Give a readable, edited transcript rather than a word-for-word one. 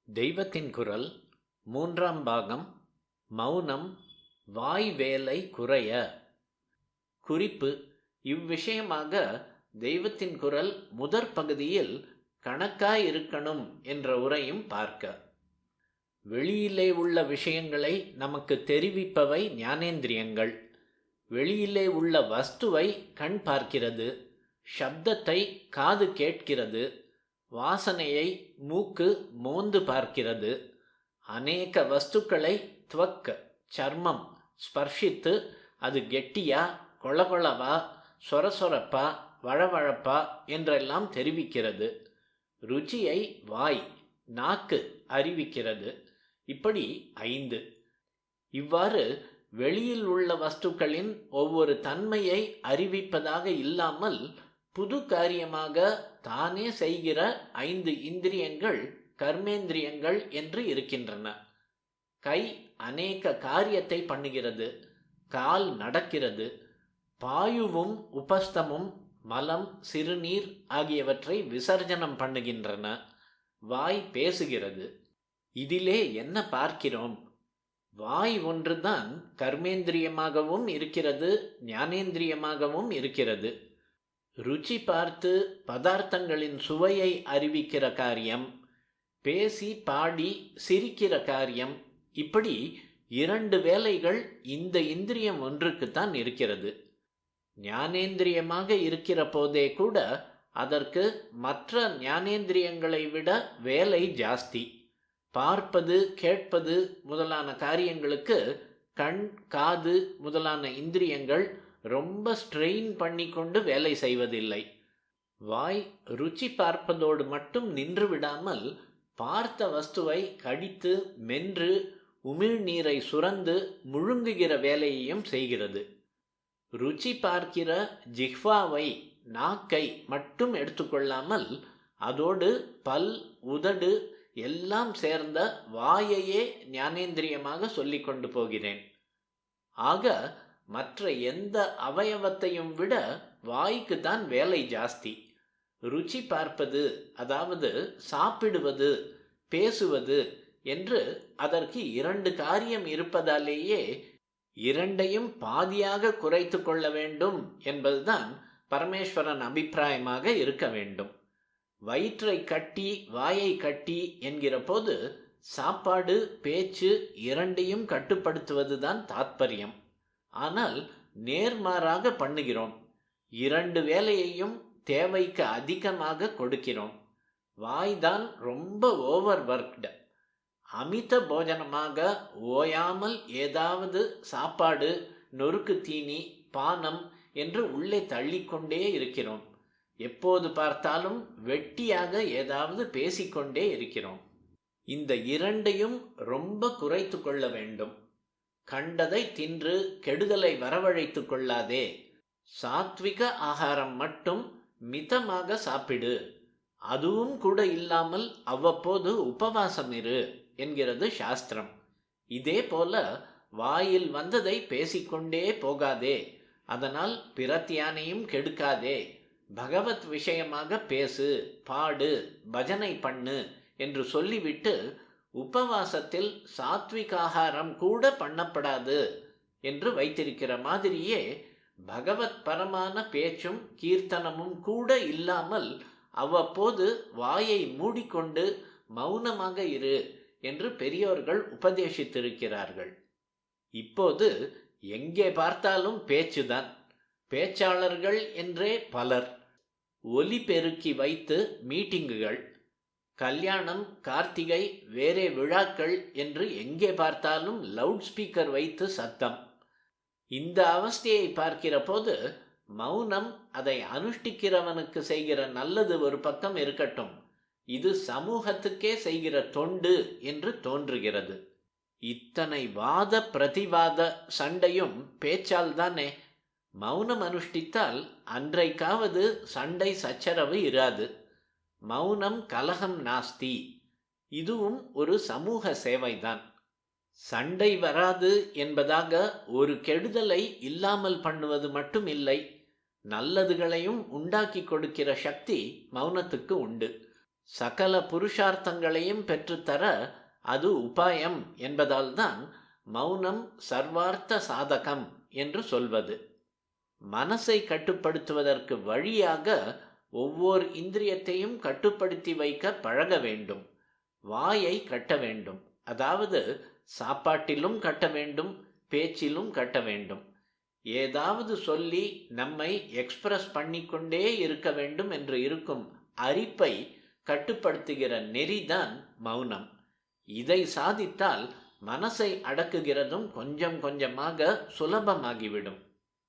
தெய்வத்தின் குரல் மூன்றாம் பாகம். மௌனம் வாய் வேலை குறைய. குறிப்பு: இவ்விஷயமாக தெய்வத்தின் குரல் முதற் பகுதியில் கணக்காயிருக்கணும் என்ற உரையும் பார்க்க. வெளியிலே உள்ள விஷயங்களை நமக்கு தெரிவிப்பவை ஞானேந்திரியங்கள். வெளியிலே உள்ள வஸ்துவை கண் பார்க்கிறது, சப்தத்தை காது கேட்கிறது, வாசனையை மூக்கு மோந்து பார்க்கிறது. அநேக வஸ்துக்களை துவக்க சர்மம் ஸ்பர்ஷித்து அது கெட்டியா, கொளகொளவா, சொரசொரப்பா, வழவழப்பா என்றெல்லாம் தெரிவிக்கிறது. ருச்சியை வாய் நாக்கு அறிவிக்கிறது. இப்படி 5. இவ்வாறு வெளியில் உள்ள வஸ்துக்களின் ஒவ்வொரு தன்மையை அறிவிப்பதாக இல்லாமல் புது காரியமாக தானே செய்கிற 5 இந்திரியங்கள் கர்மேந்திரியங்கள் என்று இருக்கின்றன. கை அநேக காரியத்தை பண்ணுகிறது, கால் நடக்கிறது, பாயுவும் உபஸ்தமும் மலம் சிறுநீர் ஆகியவற்றை விசர்ஜனம் பண்ணுகின்றன, வாய் பேசுகிறது. இதிலே என்ன பார்க்கிறோம்? வாய் ஒன்றுதான் கர்மேந்திரியமாகவும் இருக்கிறது, ஞானேந்திரியமாகவும் இருக்கிறது. ருச்சி பார்த்து பதார்த்தங்களின் சுவையை அறிவிக்கிற காரியம், பேசி பாடி சிரிக்கிற காரியம், இப்படி 2 வேலைகள் இந்த இந்திரியம் ஒன்றுக்குத்தான் இருக்கிறது. ஞானேந்திரியமாக இருக்கிற போதே கூட அதற்கு மற்ற ஞானேந்திரியங்களை விட வேலை ஜாஸ்தி. பார்ப்பது கேட்பது முதலான காரியங்களுக்கு கண் காது முதலான இந்திரியங்கள் ரொம்ப ஸ்ட்ரெயின் பண்ணி கொண்டு வேலை செய்வதில்லை. வாய் ருச்சி பார்ப்பதோடு மட்டும் நின்று விடாமல் பார்த்த வஸ்துவை கடித்து மென்று உமிழ்நீரை சுரந்து முழுங்குகிற வேலையையும் செய்கிறது. ருச்சி பார்க்கிற ஜிஹ்வாவை நாக்கை மட்டும் எடுத்துக்கொள்ளாமல் அதோடு பல் உதடு எல்லாம் சேர்ந்த வாயையே ஞானேந்திரியமாக சொல்லிக் கொண்டு போகிறேன். ஆக மற்ற எந்த அவயவத்தையும் விட வாய்க்கு தான் வேலை ஜாஸ்தி. ருச்சி பார்ப்பது, அதாவது சாப்பிடுவது, பேசுவது என்று அதற்கு 2 காரியம் இருப்பதாலேயே 2ஐயும் பாதியாக குறைத்து கொள்ள வேண்டும் என்பதுதான் பரமேஸ்வரன் அபிப்பிராயமாக இருக்க வேண்டும். வயிற்றை கட்டி வாயை கட்டி என்கிற போது சாப்பாடு பேச்சு 2ஐயும் கட்டுப்படுத்துவதுதான் தாத்பரியம். ஆனால் நேர்மாறாக பண்ணுகிறோம். 2 வேலையையும் தேவைக்கு அதிகமாக கொடுக்கிறோம். வாய்தான் ரொம்ப ஓவர் ஒர்க்டு. அமித போஜனமாக ஓயாமல் ஏதாவது சாப்பாடு, நொறுக்கு தீனி, பானம் என்று உள்ளே தள்ளிக்கொண்டே இருக்கிறோம். எப்போது பார்த்தாலும் வெட்டியாக ஏதாவது பேசிக்கொண்டே இருக்கிறோம். இந்த 2ஐயும் ரொம்ப குறைத்து கொள்ள வேண்டும். கண்டதை தின்று கெடுதலை வரவழைத்து கொள்ளாதே. சாத்விக ஆகாரம் மட்டும் மிதமாக சாப்பிடு. அதுவும் கூட இல்லாமல் அவ்வப்போது உபவாசம் இரு என்கிறது சாஸ்திரம். இதே போல வாயில் வந்ததை பேசிக்கொண்டே போகாதே. அதனால் பிரத்தியானையும் கெடுக்காதே. பகவத் விஷயமாக பேசு, பாடு, பஜனை பண்ணு என்று சொல்லிவிட்டு உபவாசத்தில் சாத்விகாகாரம் கூட பண்ணப்படாது என்று வைத்திருக்கிற மாதிரியே பகவத் பரமான பேச்சும் கீர்த்தனமும் கூட இல்லாமல் அவ்வப்போது வாயை மூடிக்கொண்டு மௌனமாக இரு என்று பெரியோர்கள் உபதேசித்திருக்கிறார்கள். இப்போது எங்கே பார்த்தாலும் பேச்சுதான். பேச்சாளர்கள் என்றே பலர். ஒலி பெருக்கி வைத்து மீட்டிங்குகள், கல்யாணம், கார்த்திகை, வேறே விழாக்கள் என்று எங்கே பார்த்தாலும் லவுட் ஸ்பீக்கர் வைத்து சத்தம். இந்த அவஸ்தையை பார்க்கிற போது மௌனம் அதை அனுஷ்டிக்கிறவனுக்கு செய்கிற நல்லது ஒரு பக்கம் இருக்கட்டும், இது சமூகத்துக்கே செய்கிற தொண்டு என்று தோன்றுகிறது. இத்தனை வாத பிரதிவாத சண்டையும் பேச்சால் தானே. மௌனம் அனுஷ்டித்தால் அன்றைக்காவது சண்டை சச்சரவு இராது. மௌனம் கலகம் நாஸ்தி. இதுவும் ஒரு சமூக சேவைதான். சண்டை வராது என்பதாக ஒரு கெடுதலை இல்லாமல் பண்ணுவது மட்டும் இல்லை, நல்லதுகளையும் உண்டாக்கி கொடுக்கிற சக்தி மௌனத்துக்கு உண்டு. சகல புருஷார்த்தங்களையும் பெற்றுத்தர அது உபாயம் என்பதால்தான் மௌனம் சர்வார்த்த சாதகம் என்று சொல்வது. மனசை கட்டுப்படுத்துவதற்கு வழியாக ஒவ்வொரு இந்திரியத்தையும் கட்டுப்படுத்தி வைக்க பழக வேண்டும். வாயை கட்ட வேண்டும், அதாவது சாப்பாட்டிலும் கட்ட வேண்டும், பேச்சிலும் கட்ட வேண்டும். ஏதாவது சொல்லி நம்மை எக்ஸ்பிரஸ் பண்ணிக்கொண்டே இருக்க வேண்டும் என்று இருக்கும் அரிப்பை கட்டுப்படுத்துகிற நெறிதான் மௌனம். இதை சாதித்தால் மனசை அடக்குகிறதும் கொஞ்சம் கொஞ்சமாக சுலபமாகிவிடும்.